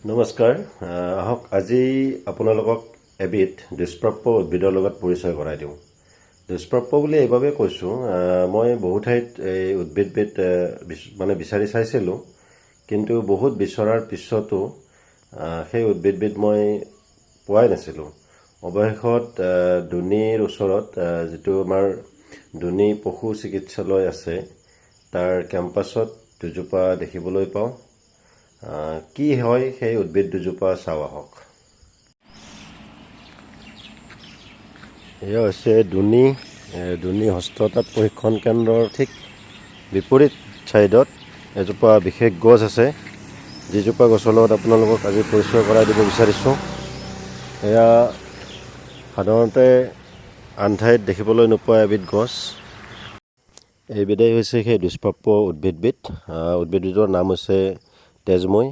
নমস্কাৰ। আহক আজি আপোনালোকক এবিধ দুষ্প্ৰাপ্য উদ্ভিদৰ লগত পৰিচয় কৰাই দিওঁ। দুষ্প্ৰাপ্য বুলি এইবাবে কৈছোঁ, মই বহু ঠাইত এই উদ্ভিদবিধ বিচাৰি চাইছিলোঁ, কিন্তু বহুত বিচৰাৰ পিছতো সেই উদ্ভিদবিধ মই পোৱাই নাছিলোঁ। অৱশেষত দুনিৰ ওচৰত যিটো আমাৰ দুনি পশু চিকিৎসালয় আছে, তাৰ কেম্পাছত দুজোপা দেখিবলৈ পাওঁ। কি হয় সেই উদ্ভিদ দুজোপা চাওঁ আহক। এয়া হৈছে দুনি হস্ততাঁত প্ৰশিক্ষণ কেন্দ্ৰৰ ঠিক বিপৰীত ছাইডত এজোপা বিশেষ গছ আছে, যিজোপা গছৰ লগত আপোনালোকক আজি পৰিচয় কৰাই দিব বিচাৰিছোঁ। এয়া সাধাৰণতে আন ঠাইত দেখিবলৈ নোপোৱা এবিধ গছ। এইবিধেই হৈছে সেই দুষ্প্ৰাপ্য উদ্ভিদবিধ। উদ্ভিদবিধৰ নাম হৈছে তেজমৈ।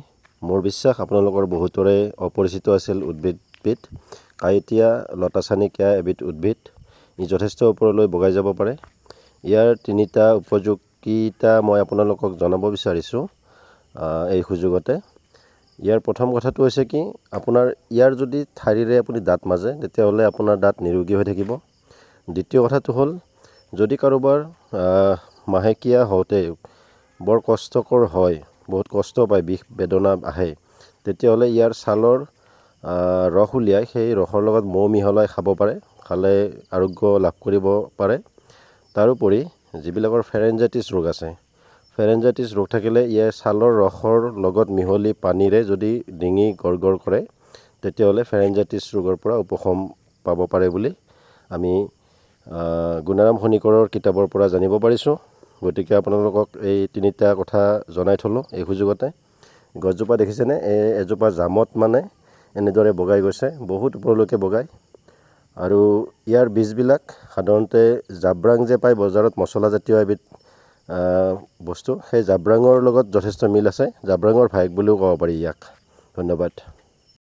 মোৰ বিশ্বাস আপোনালোকৰ বহুতৰে অপৰিচিত আছিল উদ্ভিদবিধ। কাঁইটীয়া লতা চানিকীয়া এবিধ উদ্ভিদ। ই যথেষ্ট ওপৰলৈ বগাই যাব পাৰে। ইয়াৰ তিনিটা উপযোগিতা মই আপোনালোকক জনাব বিচাৰিছোঁ এই সুযোগতে। ইয়াৰ প্ৰথম কথাটো হৈছে কি, আপোনাৰ ইয়াৰ যদি ঠাৰিৰে আপুনি দাঁত মাজে, তেতিয়াহ'লে আপোনাৰ দাঁত নিৰোগী হৈ থাকিব। দ্বিতীয় কথাটো হ'ল, যদি কাৰোবাৰ মাহেকীয়া হওঁতে বৰ কষ্টকৰ হয়, বহুত কষ্ট পায়, বিষ বেদনা আহে, তেতিয়াহ'লে ইয়াৰ ছালৰ ৰস উলিয়াই সেই ৰসৰ লগত মৌ মিহলাই খাব পাৰে। খালে আৰোগ্য লাভ কৰিব পাৰে। তাৰোপৰি যিবিলাকৰ ফেৰেঞ্জাইটিছ ৰোগ আছে, ফেৰেঞ্জাইটিছ ৰোগ থাকিলে ইয়াৰ ছালৰ ৰসৰ লগত মিহলি পানীৰে যদি ডিঙি গৰগৰ কৰে, তেতিয়াহ'লে ফেৰেঞ্জাইটিছ ৰোগৰ পৰা উপশম পাব পাৰে বুলি আমি গুণাৰাম খনিকৰৰ কিতাপৰ পৰা জানিব পাৰিছোঁ। গতিকে আপোনালোকক এই তিনিটা কথা জনাই থলোঁ এই সুযোগতে। গছজোপা দেখিছেনে? এজোপা জামত এনেদৰে বগাই গৈছে, বহুত ওপৰলৈকে বগায়। আৰু ইয়াৰ বীজবিলাক সাধাৰণতে জাব্ৰাং যে পায় বজাৰত, মছলাজাতীয় এবিধ বস্তু, সেই জাব্ৰাঙৰ লগত যথেষ্ট মিল আছে। জাব্ৰাঙৰ ভায়েক বুলিও ক'ব পাৰি ইয়াক। ধন্যবাদ।